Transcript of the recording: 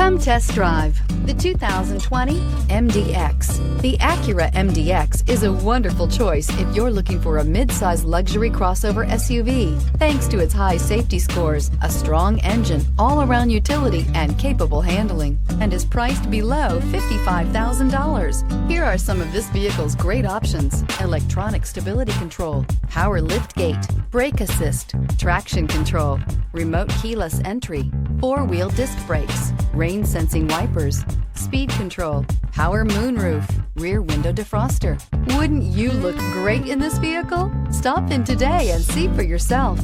Come test drive the 2020 MDX. The Acura MDX is a wonderful choice if you're looking for a mid-size luxury crossover SUV. Thanks to its high safety scores, a strong engine, all-around utility, and capable handling, and is priced below $55,000. Here are some of this vehicle's great options: electronic stability control, power liftgate, brake assist, traction control, remote keyless entry, four-wheel disc brakes, rain sensing wipers, speed control, power moonroof, rear window defroster. Wouldn't you look great in this vehicle? Stop in today and see for yourself.